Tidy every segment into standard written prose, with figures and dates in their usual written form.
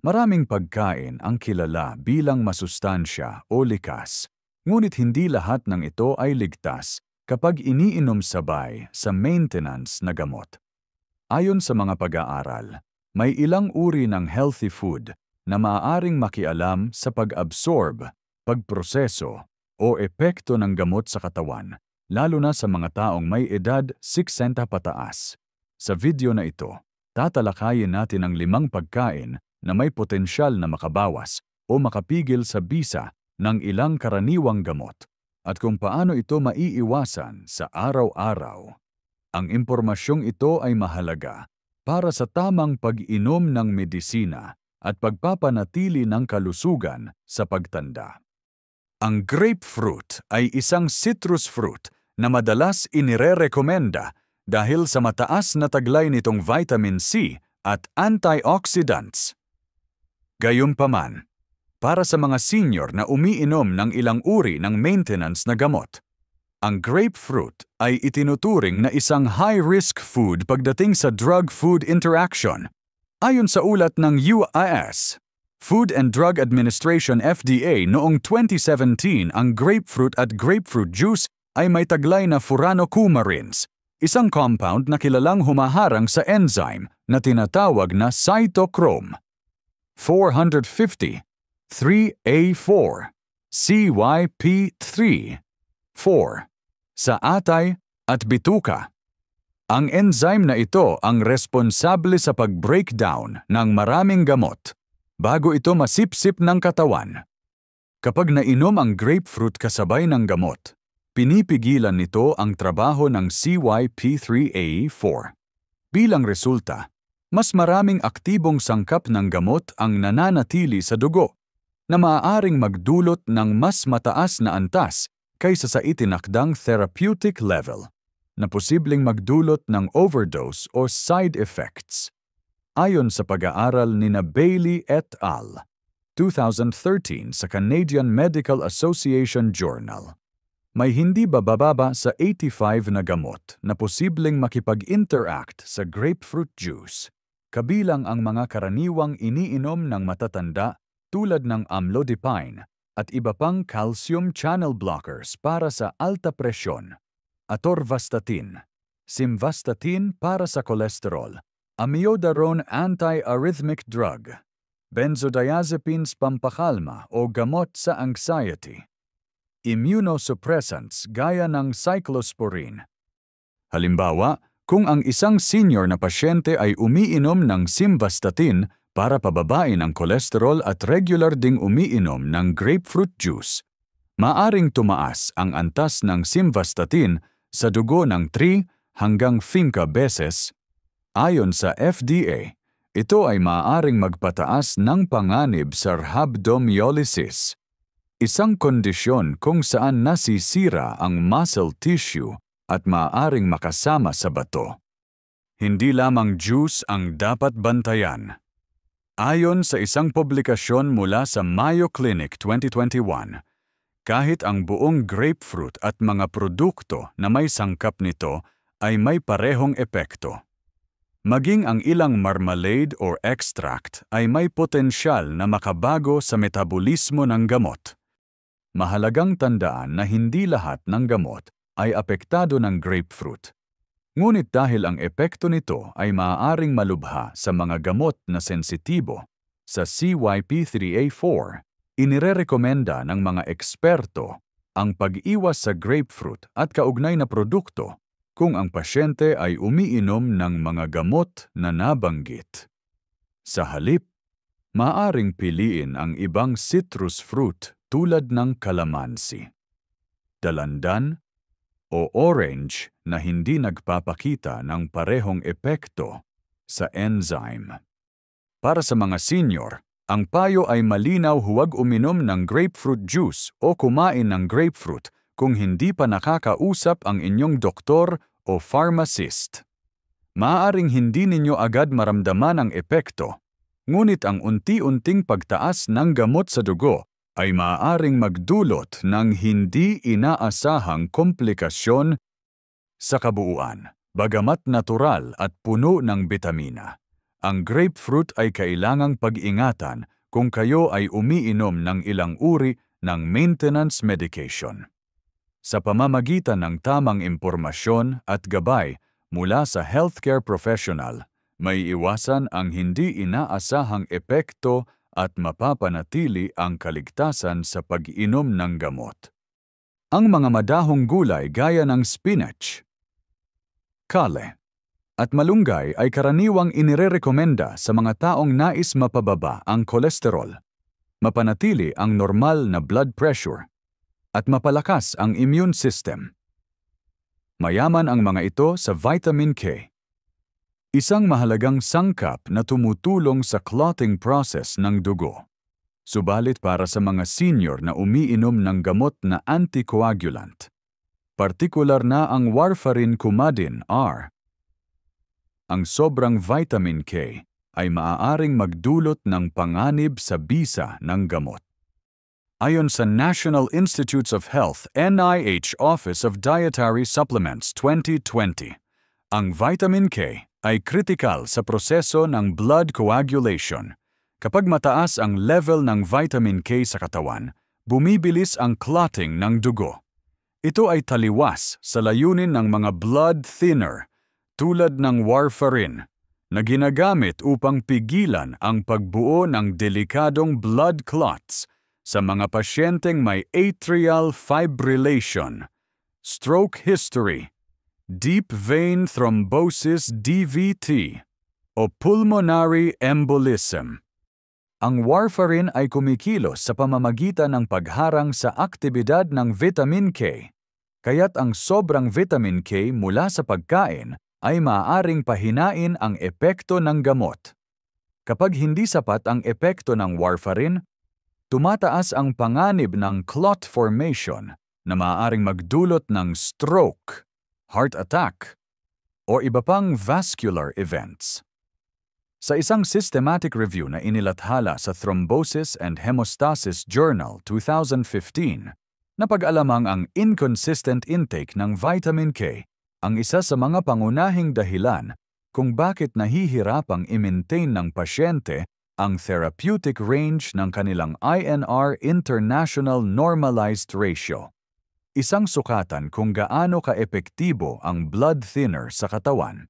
Maraming pagkain ang kilala bilang masustansya o likas, ngunit hindi lahat ng ito ay ligtas kapag iniinom sabay sa maintenance na gamot. Ayon sa mga pag-aaral, may ilang uri ng healthy food na maaaring makialam sa pag-absorb, pagproseso, o epekto ng gamot sa katawan, lalo na sa mga taong may edad 60 pataas. Sa video na ito, tatalakayin natin ang 5 pagkain na may potensyal na makabawas o makapigil sa bisa ng ilang karaniwang gamot at kung paano ito maiiwasan sa araw-araw. Ang impormasyong ito ay mahalaga para sa tamang pag-inom ng medisina at pagpapanatili ng kalusugan sa pagtanda. Ang grapefruit ay isang citrus fruit na madalas inirerekomenda dahil sa mataas na taglay nitong vitamin C at antioxidants. Gayunpaman, para sa mga senior na umiinom ng ilang uri ng maintenance na gamot, ang grapefruit ay itinuturing na isang high-risk food pagdating sa drug-food interaction. Ayon sa ulat ng U.S. Food and Drug Administration FDA noong 2017, ang grapefruit at grapefruit juice ay may taglay na furanocoumarins, isang compound na kilalang humaharang sa enzyme na tinatawag na cytochrome 450, 3A4, CYP3, 4, sa atay at bituka. Ang enzyme na ito ang responsable sa pag-breakdown ng maraming gamot bago ito masipsip ng katawan. Kapag nainom ang grapefruit kasabay ng gamot, pinipigilan nito ang trabaho ng CYP3A4. Bilang resulta, mas maraming aktibong sangkap ng gamot ang nananatili sa dugo na maaaring magdulot ng mas mataas na antas kaysa sa itinakdang therapeutic level na posibleng magdulot ng overdose o side effects. Ayon sa pag-aaral nina Bailey et al. 2013 sa Canadian Medical Association Journal, may hindi bababa sa 85 na gamot na posibleng makipag-interact sa grapefruit juice, kabilang ang mga karaniwang iniinom ng matatanda tulad ng amlodipine at iba pang calcium channel blockers para sa alta presyon, atorvastatin, simvastatin para sa kolesterol, amiodarone anti-arrhythmic drug, benzodiazepines pampakalma o gamot sa anxiety, immunosuppressants gaya ng cyclosporine. Halimbawa, kung ang isang senior na pasyente ay umiinom ng simvastatin para pababain ang kolesterol at regular ding umiinom ng grapefruit juice, maaring tumaas ang antas ng simvastatin sa dugo ng 3 hanggang 5 beses. Ayon sa FDA, ito ay maaaring magpataas ng panganib sa rhabdomyolysis, isang kondisyon kung saan nasisira ang muscle tissue at maaaring makasama sa bato. Hindi lamang juice ang dapat bantayan. Ayon sa isang publikasyon mula sa Mayo Clinic 2021, kahit ang buong grapefruit at mga produkto na may sangkap nito ay may parehong epekto. Maging ang ilang marmalade or extract ay may potensyal na makabago sa metabolismo ng gamot. Mahalagang tandaan na hindi lahat ng gamot ay apektado ng grapefruit. Ngunit dahil ang epekto nito ay maaaring malubha sa mga gamot na sensitibo sa CYP3A4, inirerekomenda ng mga eksperto ang pag-iwas sa grapefruit at kaugnay na produkto kung ang pasyente ay umiinom ng mga gamot na nabanggit. Sa halip, maaaring piliin ang ibang citrus fruit tulad ng kalamansi, dalandan, o orange na hindi nagpapakita ng parehong epekto sa enzyme. Para sa mga senior, ang payo ay malinaw: huwag uminom ng grapefruit juice o kumain ng grapefruit kung hindi pa nakakausap ang inyong doktor o pharmacist. Maaaring hindi ninyo agad maramdaman ang epekto, ngunit ang unti-unting pagtaas ng gamot sa dugo ay maaaring magdulot ng hindi inaasahang komplikasyon sa kabuuan, bagamat natural at puno ng bitamina. Ang grapefruit ay kailangang pag-ingatan kung kayo ay umiinom ng ilang uri ng maintenance medication. Sa pamamagitan ng tamang impormasyon at gabay mula sa healthcare professional, may iwasan ang hindi inaasahang epekto at mapapanatili ang kaligtasan sa pag-inom ng gamot. Ang mga madahong gulay gaya ng spinach, kale, at malunggay ay karaniwang inirerekomenda sa mga taong nais mapababa ang kolesterol, mapanatili ang normal na blood pressure, at mapalakas ang immune system. Mayaman ang mga ito sa vitamin K, isang mahalagang sangkap na tumutulong sa clotting process ng dugo. Subalit para sa mga senior na umiinom ng gamot na anticoagulant, partikular na ang warfarin Coumadin R, ang sobrang vitamin K ay maaaring magdulot ng panganib sa bisa ng gamot. Ayon sa National Institutes of Health NIH Office of Dietary Supplements 2020, ang vitamin K ay kritikal sa proseso ng blood coagulation. Kapag mataas ang level ng vitamin K sa katawan, bumibilis ang clotting ng dugo. Ito ay taliwas sa layunin ng mga blood thinner tulad ng warfarin na ginagamit upang pigilan ang pagbuo ng delikadong blood clots sa mga pasyenteng may atrial fibrillation, stroke history, deep vein thrombosis DVT, o pulmonary embolism. Ang warfarin ay kumikilos sa pamamagitan ng pagharang sa aktibidad ng vitamin K, kaya't ang sobrang vitamin K mula sa pagkain ay maaaring pahinain ang epekto ng gamot. Kapag hindi sapat ang epekto ng warfarin, tumataas ang panganib ng clot formation na maaaring magdulot ng stroke, heart attack, o iba pang vascular events. Sa isang systematic review na inilathala sa Thrombosis and Hemostasis Journal 2015, napag-alamang ang inconsistent intake ng vitamin K ang isa sa mga pangunahing dahilan kung bakit nahihirapang i-maintain ng pasyente ang therapeutic range ng kanilang INR International Normalized Ratio, isang sukatan kung gaano kaepektibo ang blood thinner sa katawan.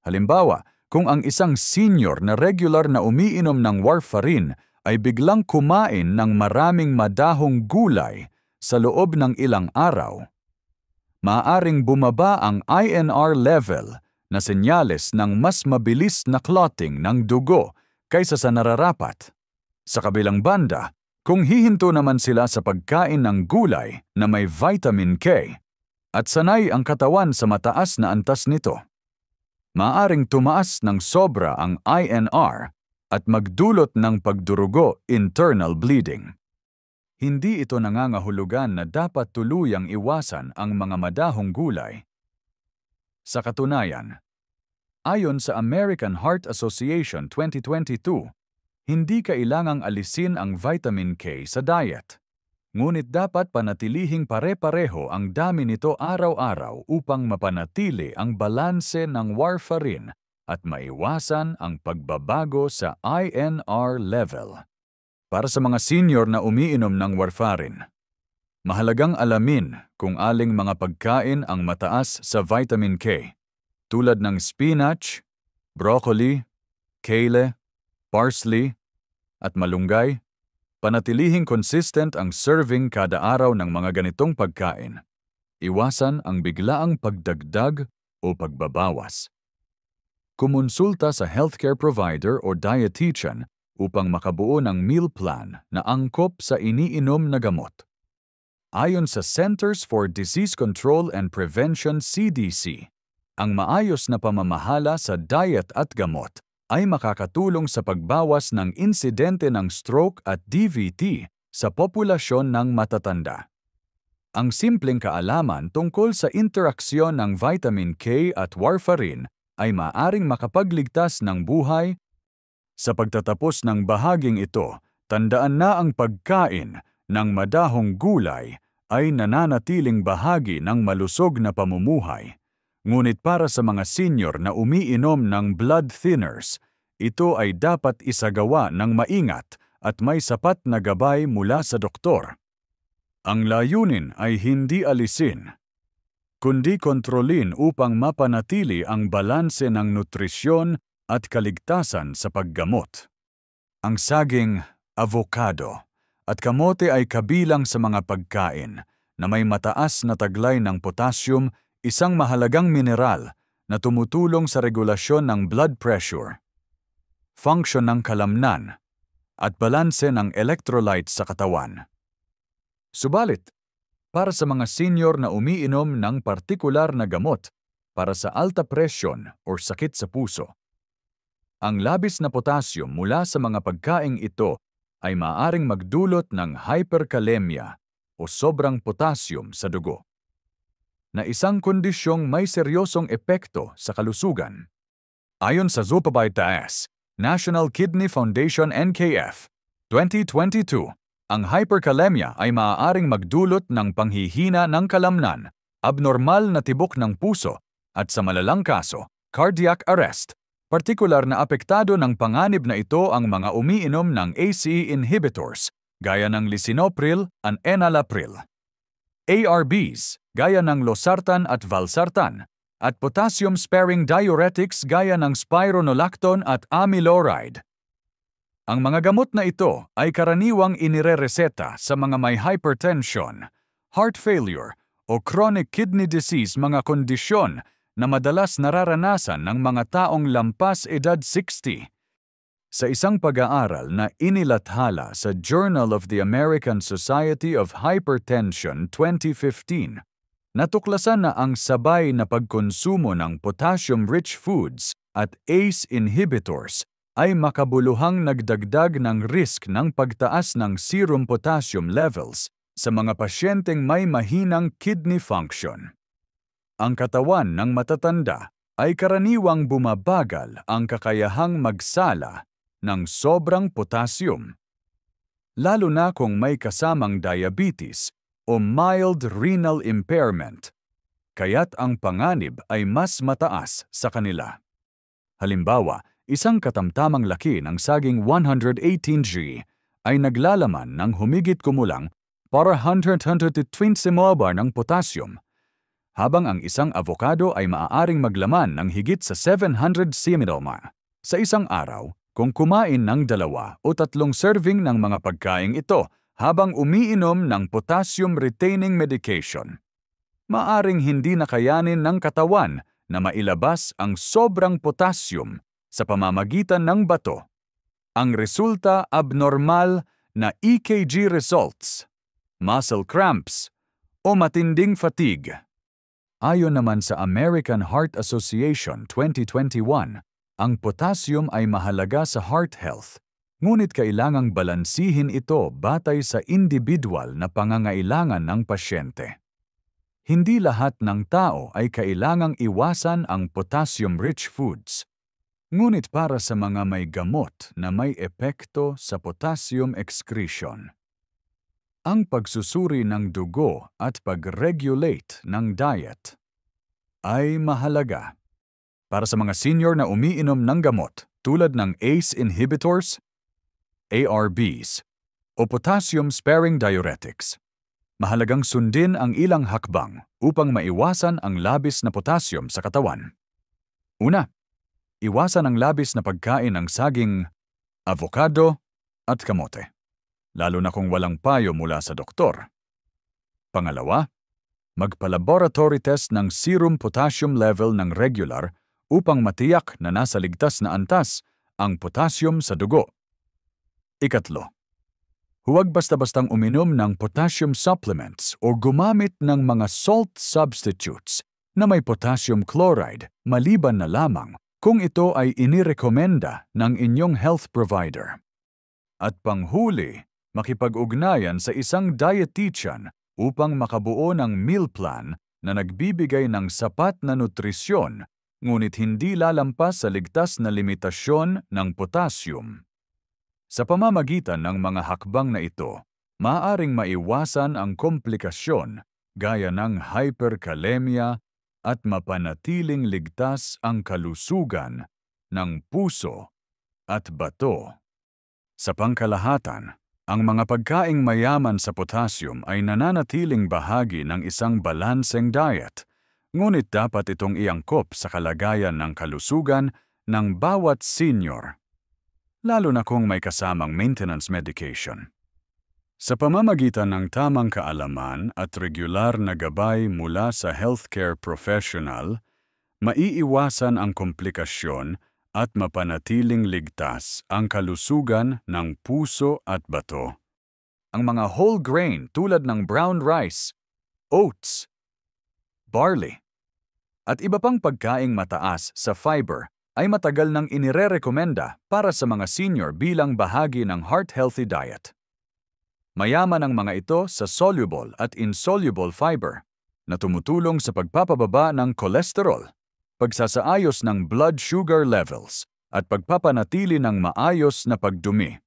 Halimbawa, kung ang isang senior na regular na umiinom ng warfarin ay biglang kumain ng maraming madahong gulay sa loob ng ilang araw, maaaring bumaba ang INR level na senyales ng mas mabilis na clotting ng dugo kaysa sa nararapat. Sa kabilang banda, kung hihinto naman sila sa pagkain ng gulay na may vitamin K at sanay ang katawan sa mataas na antas nito, maaaring tumaas ng sobra ang INR at magdulot ng pagdurugo, internal bleeding. Hindi ito nangangahulugan na dapat tuluyang iwasan ang mga madahong gulay. Sa katunayan, ayon sa American Heart Association 2022, hindi kailangang alisin ang vitamin K sa diet. Ngunit dapat panatilihing pare-pareho ang dami nito araw-araw upang mapanatili ang balanse ng warfarin at maiwasan ang pagbabago sa INR level. Para sa mga senior na umiinom ng warfarin, mahalagang alamin kung aling mga pagkain ang mataas sa vitamin K, tulad ng spinach, broccoli, kale, parsley, at malunggay. Panatilihing consistent ang serving kada araw ng mga ganitong pagkain. Iwasan ang biglaang pagdagdag o pagbabawas. Kumonsulta sa healthcare provider o dietitian upang makabuo ng meal plan na angkop sa iniinom na gamot. Ayon sa Centers for Disease Control and Prevention CDC, ang maayos na pamamahala sa diet at gamot ay makakatulong sa pagbawas ng insidente ng stroke at DVT sa populasyon ng matatanda. Ang simpleng kaalaman tungkol sa interaksyon ng vitamin K at warfarin ay maaaring makapagligtas ng buhay. Sa pagtatapos ng bahaging ito, tandaan na ang pagkain ng madahong gulay ay nananatiling bahagi ng malusog na pamumuhay. Ngunit para sa mga senior na umiinom ng blood thinners, ito ay dapat isagawa ng maingat at may sapat na gabay mula sa doktor. Ang layunin ay hindi alisin, kundi kontrolin upang mapanatili ang balanse ng nutrisyon at kaligtasan sa paggamot. Ang saging, avocado, at kamote ay kabilang sa mga pagkain na may mataas na taglay ng potassium, isang mahalagang mineral na tumutulong sa regulasyon ng blood pressure, function ng kalamnan, at balanse ng electrolytes sa katawan. Subalit, para sa mga senior na umiinom ng partikular na gamot para sa alta presyon o sakit sa puso, ang labis na potassium mula sa mga pagkaing ito ay maaaring magdulot ng hyperkalemia o sobrang potassium sa dugo, na isang kondisyong may seryosong epekto sa kalusugan. Ayon sa Zupabay-Taas, National Kidney Foundation NKF, 2022, ang hyperkalemia ay maaaring magdulot ng panghihina ng kalamnan, abnormal na tibok ng puso, at sa malalang kaso, cardiac arrest. Partikular na apektado ng panganib na ito ang mga umiinom ng ACE inhibitors, gaya ng lisinopril at enalapril, ARBs, gaya ng losartan at valsartan, at potassium-sparing diuretics gaya ng spironolactone at amiloride. Ang mga gamot na ito ay karaniwang inirereseta sa mga may hypertension, heart failure, o chronic kidney disease, mga kondisyon na madalas nararanasan ng mga taong lampas edad 60. Sa isang pag-aaral na inilathala sa Journal of the American Society of Hypertension 2015, natuklasan na ang sabay na pagkonsumo ng potassium-rich foods at ACE inhibitors ay makabuluhang nagdagdag ng risk ng pagtaas ng serum potassium levels sa mga pasyenteng may mahinang kidney function. Ang katawan ng matatanda ay karaniwang bumabagal ang kakayahang magsala ng sobrang potassium, lalo na kung may kasamang diabetes o mild renal impairment, kaya't ang panganib ay mas mataas sa kanila. Halimbawa, isang katamtamang laki ng saging 118G ay naglalaman ng humigit kumulang 420 bar ng potassium, habang ang isang avocado ay maaaring maglaman ng higit sa 700 mg sa isang araw kung kumain ng 2 o 3 serving ng mga pagkaing ito habang umiinom ng potassium-retaining medication. Maaring hindi nakayanin ng katawan na mailabas ang sobrang potassium sa pamamagitan ng bato. Ang resulta, abnormal na EKG results, muscle cramps, o matinding fatigue. Ayon naman sa American Heart Association 2021, ang potassium ay mahalaga sa heart health, ngunit kailangang balansihin ito batay sa individual na pangangailangan ng pasyente. Hindi lahat ng tao ay kailangang iwasan ang potassium-rich foods, ngunit para sa mga may gamot na may epekto sa potassium excretion, ang pagsusuri ng dugo at pag-regulate ng diet ay mahalaga. Para sa mga senior na umiinom ng gamot tulad ng ACE inhibitors, ARBs, o potassium-sparing diuretics, mahalagang sundin ang ilang hakbang upang maiwasan ang labis na potassium sa katawan. Una, iwasan ang labis na pagkain ng saging, avocado, at kamote, lalo na kung walang payo mula sa doktor. Pangalawa, magpa-laboratory test ng serum potassium level ng regular upang matiyak na nasa ligtas na antas ang potassium sa dugo. Ikatlo, huwag basta-bastang uminom ng potassium supplements o gumamit ng mga salt substitutes na may potassium chloride maliban na lamang kung ito ay inirekomenda ng inyong health provider. At panghuli, makipag-ugnayan sa isang dietitian upang makabuo ng meal plan na nagbibigay ng sapat na nutrisyon ngunit hindi lalampas sa ligtas na limitasyon ng potassium. Sa pamamagitan ng mga hakbang na ito, maaaring maiwasan ang komplikasyon gaya ng hyperkalemia at mapanatiling ligtas ang kalusugan ng puso at bato. Sa pangkalahatan, ang mga pagkaing mayaman sa potassium ay nananatiling bahagi ng isang balanseng diet, ngunit dapat itong iangkop sa kalagayan ng kalusugan ng bawat senior, lalo na kung may kasamang maintenance medication. Sa pamamagitan ng tamang kaalaman at regular na gabay mula sa healthcare professional, maiiwasan ang komplikasyon at mapanatiling ligtas ang kalusugan ng puso at bato. Ang mga whole grain tulad ng brown rice, oats, barley, at iba pang pagkaing mataas sa fiber ay matagal nang inirerekomenda para sa mga senior bilang bahagi ng heart-healthy diet. Mayaman ang mga ito sa soluble at insoluble fiber na tumutulong sa pagpapababa ng kolesterol, pagsasaayos ng blood sugar levels, at pagpapanatili ng maayos na pagdumi.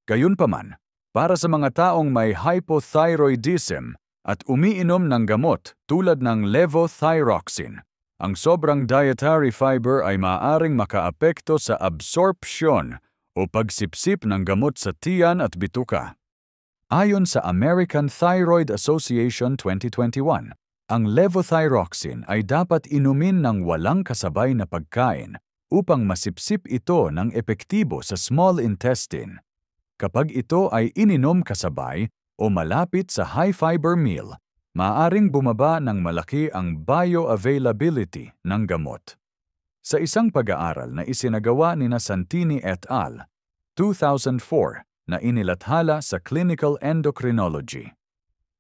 Gayunpaman, para sa mga taong may hypothyroidism at umiinom ng gamot tulad ng levothyroxine, ang sobrang dietary fiber ay maaaring makaapekto sa absorpsyon o pagsipsip ng gamot sa tiyan at bituka. Ayon sa American Thyroid Association 2021, ang levothyroxine ay dapat inumin ng walang kasabay na pagkain upang masipsip ito ng epektibo sa small intestine. Kapag ito ay ininom kasabay o malapit sa high-fiber meal, maaaring bumaba ng malaki ang bioavailability ng gamot. Sa isang pag-aaral na isinagawa ni Santini et al. 2004 na inilathala sa Clinical Endocrinology,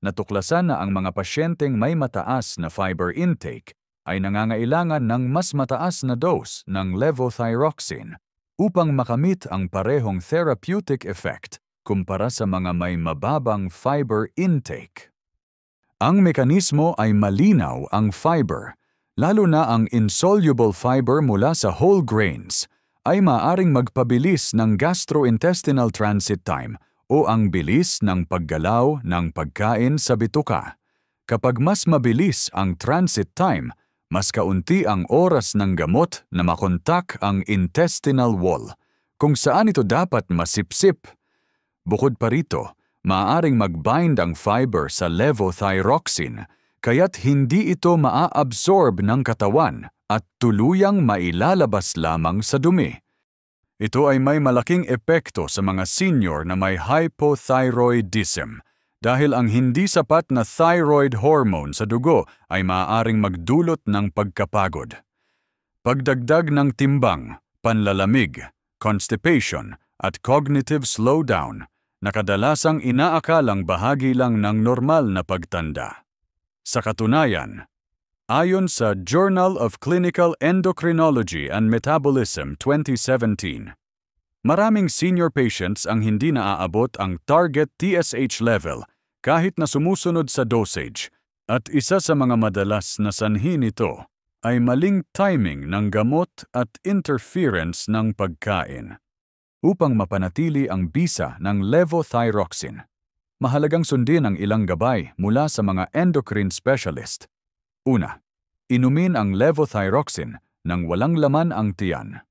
natuklasan na ang mga pasyenteng may mataas na fiber intake ay nangangailangan ng mas mataas na dose ng levothyroxine upang makamit ang parehong therapeutic effect kumpara sa mga may mababang fiber intake. Ang mekanismo ay malinaw. Ang fiber, lalo na ang insoluble fiber mula sa whole grains, ay maaaring magpabilis ng gastrointestinal transit time o ang bilis ng paggalaw ng pagkain sa bituka. Kapag mas mabilis ang transit time, mas kaunti ang oras ng gamot na makontak ang intestinal wall, kung saan ito dapat masipsip. Bukod pa rito, maaaring mag-bind ang fiber sa levothyroxine, kaya't hindi ito maa-absorb ng katawan at tuluyang mailalabas lamang sa dumi. Ito ay may malaking epekto sa mga senior na may hypothyroidism dahil ang hindi sapat na thyroid hormone sa dugo ay maaaring magdulot ng pagkapagod, pagdagdag ng timbang, panlalamig, constipation, at cognitive slowdown na kadalasang inaakalang bahagi lang ng normal na pagtanda. Sa katunayan, ayon sa Journal of Clinical Endocrinology and Metabolism 2017, maraming senior patients ang hindi naaabot ang target TSH level kahit na sumusunod sa dosage, at isa sa mga madalas na sanhi nito ay maling timing ng gamot at interference ng pagkain. Upang mapanatili ang bisa ng levothyroxine, mahalagang sundin ang ilang gabay mula sa mga endocrine specialist. Una, inumin ang levothyroxine nang walang laman ang tiyan.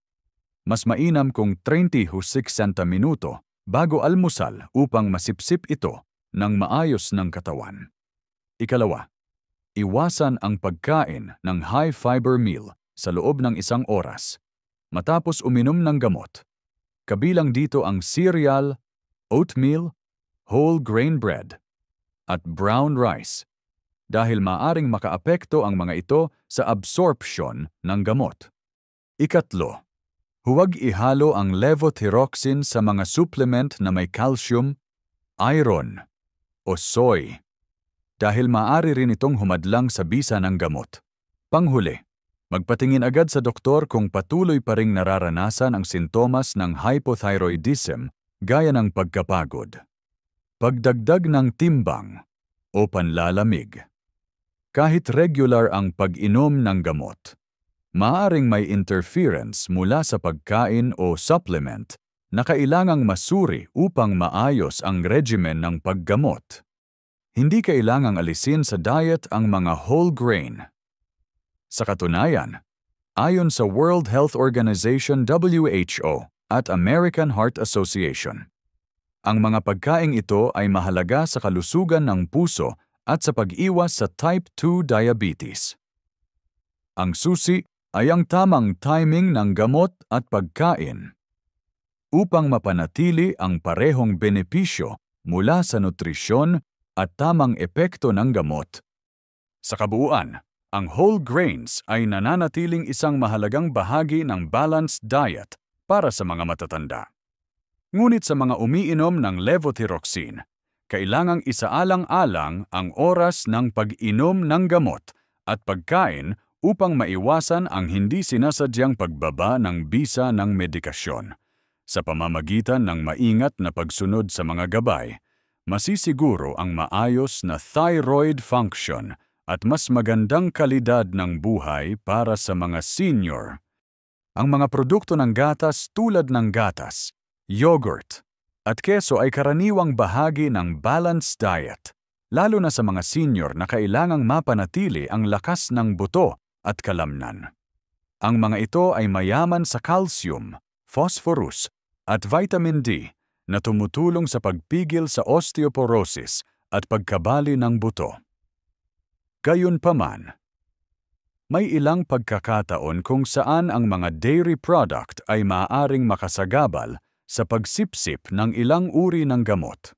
Mas mainam kung 30 o 60 minuto bago almusal upang masipsip ito ng maayos ng katawan. Ikalawa, iwasan ang pagkain ng high-fiber meal sa loob ng 1 oras matapos uminom ng gamot. Kabilang dito ang cereal, oatmeal, whole grain bread, at brown rice, dahil maaring makaapekto ang mga ito sa absorption ng gamot. Ikatlo, huwag ihalo ang levothyroxine sa mga supplement na may calcium, iron, o soy, dahil maaari rin itong humadlang sa bisa ng gamot. Panghuli, magpatingin agad sa doktor kung patuloy pa ring nararanasan ang sintomas ng hypothyroidism gaya ng pagkapagod, pagdagdag ng timbang, o panlalamig. Kahit regular ang pag-inom ng gamot, maaaring may interference mula sa pagkain o supplement na kailangang masuri upang maayos ang regimen ng paggamot. Hindi kailangang alisin sa diet ang mga whole grain. Sa katunayan, ayon sa World Health Organization WHO, at American Heart Association. Ang mga pagkaing ito ay mahalaga sa kalusugan ng puso at sa pag-iwas sa type 2 diabetes. Ang susi ay ang tamang timing ng gamot at pagkain. Upang mapanatili ang parehong benepisyo mula sa nutrisyon at tamang epekto ng gamot. Sa kabuuan, ang whole grains ay nananatiling isang mahalagang bahagi ng balanced diet para sa mga matatanda. Ngunit sa mga umiinom ng levothyroxine, kailangang isaalang-alang ang oras ng pag-inom ng gamot at pagkain upang maiwasan ang hindi sinasadyang pagbaba ng bisa ng medikasyon. Sa pamamagitan ng maingat na pagsunod sa mga gabay, masisiguro ang maayos na thyroid function at mas magandang kalidad ng buhay para sa mga senior. Ang mga produkto ng gatas tulad ng gatas, yogurt, at keso ay karaniwang bahagi ng balanced diet, lalo na sa mga senior na kailangang mapanatili ang lakas ng buto at kalamnan. Ang mga ito ay mayaman sa calcium, phosphorus, at vitamin D na tumutulong sa pagpigil sa osteoporosis at pagkabali ng buto. Gayunpaman, may ilang pagkakataon kung saan ang mga dairy product ay maaaring makasagabal sa pagsipsip ng ilang uri ng gamot.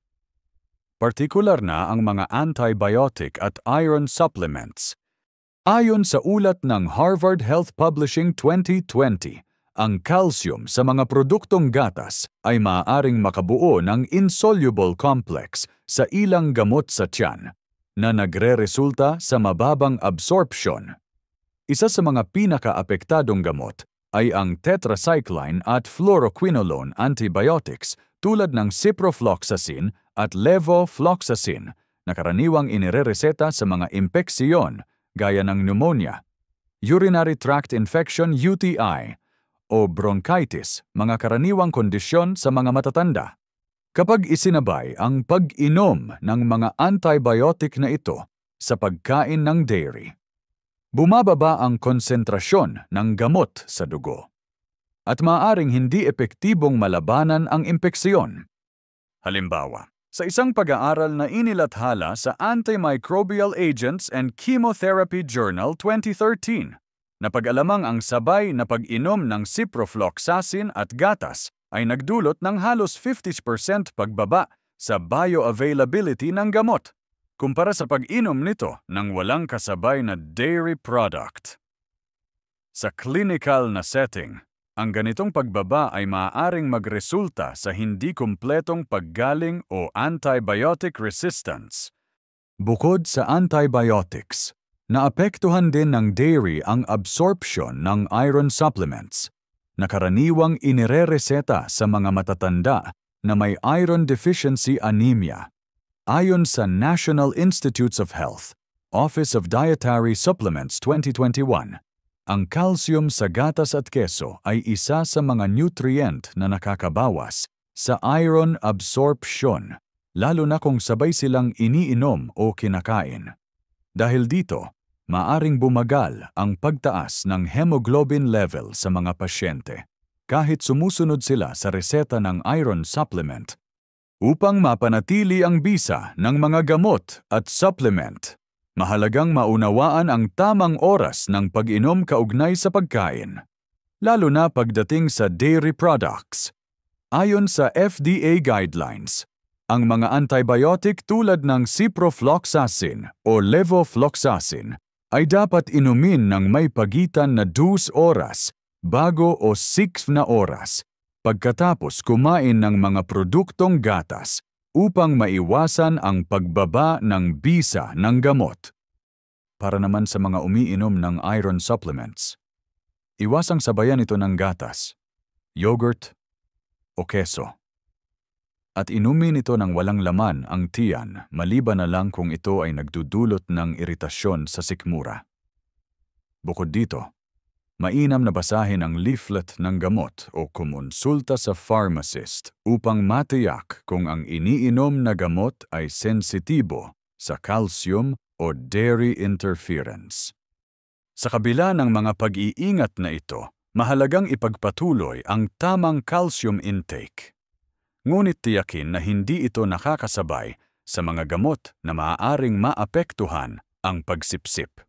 Partikular na ang mga antibiotic at iron supplements. Ayon sa ulat ng Harvard Health Publishing 2020, ang calcium sa mga produktong gatas ay maaaring makabuo ng insoluble complex sa ilang gamot sa tiyan, na nagre-resulta sa mababang absorption. Isa sa mga pinaka-apektadong gamot ay ang tetracycline at fluoroquinolone antibiotics tulad ng ciprofloxacin at levofloxacin na karaniwang inirereseta sa mga impeksiyon gaya ng pneumonia, urinary tract infection UTI, o bronchitis, mga karaniwang kondisyon sa mga matatanda. Kapag isinabay ang pag-inom ng mga antibiotic na ito sa pagkain ng dairy, bumababa ang konsentrasyon ng gamot sa dugo at maaaring hindi epektibong malabanan ang impeksyon. Halimbawa, sa isang pag-aaral na inilathala sa Antimicrobial Agents and Chemotherapy Journal 2013, napag-alamang ang sabay na pag-inom ng ciprofloxacin at gatas ay nagdulot ng halos 50% pagbaba sa bioavailability ng gamot kumpara sa pag-inom nito ng walang kasabay na dairy product. Sa clinical na setting, ang ganitong pagbaba ay maaaring magresulta sa hindi kumpletong paggaling o antibiotic resistance. Bukod sa antibiotics, naapektuhan din ng dairy ang absorption ng iron supplements na karaniwang inirereseta sa mga matatanda na may iron deficiency anemia. Ayon sa National Institutes of Health, Office of Dietary Supplements 2021, ang calcium sa gatas at keso ay isa sa mga nutrient na nakakabawas sa iron absorption, lalo na kung sabay silang iniinom o kinakain. Dahil dito, maaring bumagal ang pagtaas ng hemoglobin level sa mga pasyente kahit sumusunod sila sa reseta ng iron supplement. Upang mapanatili ang bisa ng mga gamot at supplement, mahalagang maunawaan ang tamang oras ng pag-inom kaugnay sa pagkain, lalo na pagdating sa dairy products. Ayon sa FDA guidelines, ang mga antibiotic tulad ng ciprofloxacin o levofloxacin ay dapat inumin ng may pagitan na 2 oras bago o 6 na oras pagkatapos kumain ng mga produktong gatas upang maiwasan ang pagbaba ng bisa ng gamot. Para naman sa mga umiinom ng iron supplements, iwasang sabayan ito ng gatas, yogurt o keso. At inumin ito ng walang laman ang tiyan maliban na lang kung ito ay nagdudulot ng iritasyon sa sikmura. Bukod dito, mainam na basahin ang leaflet ng gamot o kumonsulta sa pharmacist upang matiyak kung ang iniinom na gamot ay sensitibo sa calcium o dairy interference. Sa kabila ng mga pag-iingat na ito, Mahalagang ipagpatuloy ang tamang calcium intake. Ngunit tiyakin na hindi ito nakakasabay sa mga gamot na maaaring maapektuhan ang pagsipsip.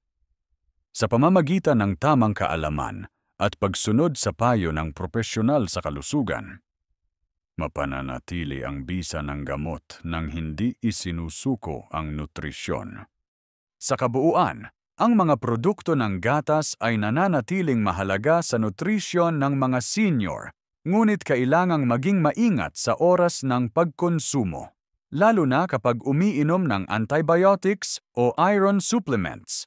Sa pamamagitan ng tamang kaalaman at pagsunod sa payo ng propesyonal sa kalusugan, mapananatili ang bisa ng gamot nang hindi isinusuko ang nutrisyon. Sa kabuuan, ang mga produkto ng gatas ay nananatiling mahalaga sa nutrisyon ng mga senior, ngunit kailangang maging maingat sa oras ng pagkonsumo, lalo na kapag umiinom ng antibiotics o iron supplements.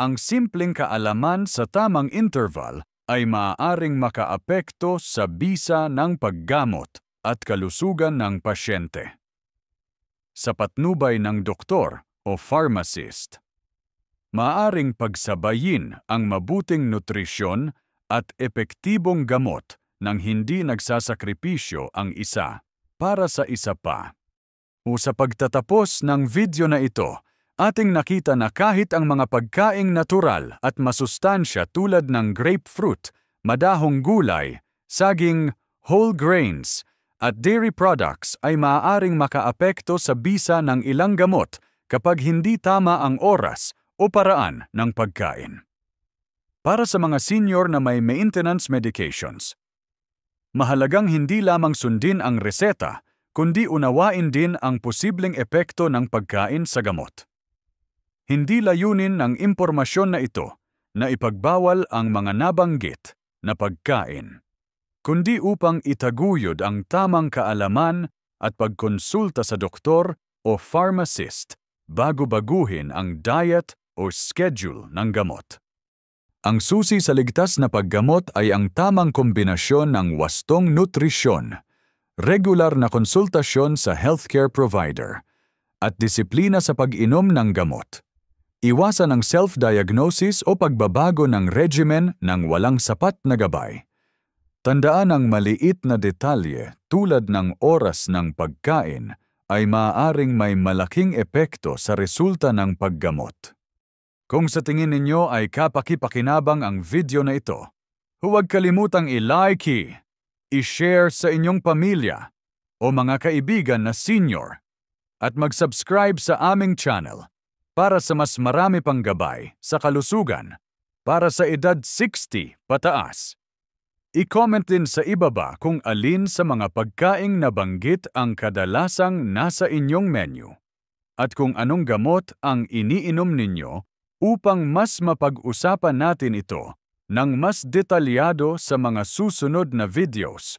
Ang simpleng kaalaman sa tamang interval ay maaaring makaapekto sa bisa ng paggamot at kalusugan ng pasyente. Sa patnubay ng doktor o pharmacist, maaaring pagsabayin ang mabuting nutrisyon at epektibong gamot nang hindi nagsasakripisyo ang isa para sa isa pa. O sa pagtatapos ng video na ito, ating nakita na kahit ang mga pagkaing natural at masustansya tulad ng grapefruit, madahong gulay, saging, whole grains, at dairy products ay maaaring makaapekto sa bisa ng ilang gamot kapag hindi tama ang oras o paraan ng pagkain. Para sa mga senior na may maintenance medications, mahalagang hindi lamang sundin ang reseta, kundi unawain din ang posibleng epekto ng pagkain sa gamot. Hindi layunin ng impormasyon na ito na ipagbawal ang mga nabanggit na pagkain, kundi upang itaguyod ang tamang kaalaman at pagkonsulta sa doktor o pharmacist bago baguhin ang diet o schedule ng gamot. Ang susi sa ligtas na paggamot ay ang tamang kombinasyon ng wastong nutrisyon, regular na konsultasyon sa healthcare provider, at disiplina sa pag-inom ng gamot. Iwasan ang self-diagnosis o pagbabago ng regimen ng walang sapat na gabay. Tandaan ang maliit na detalye tulad ng oras ng pagkain ay maaaring may malaking epekto sa resulta ng paggamot. Kung sa tingin ninyo ay kapaki-pakinabang ang video na ito, huwag kalimutang i-like, i-share sa inyong pamilya o mga kaibigan na senior at mag-subscribe sa aming channel para sa mas marami pang gabay sa kalusugan para sa edad 60 pataas. I-comment din sa ibaba kung alin sa mga pagkaing nabanggit ang kadalasang nasa inyong menu at kung anong gamot ang iniinom ninyo upang mas mapag-usapan natin ito ng mas detalyado sa mga susunod na videos.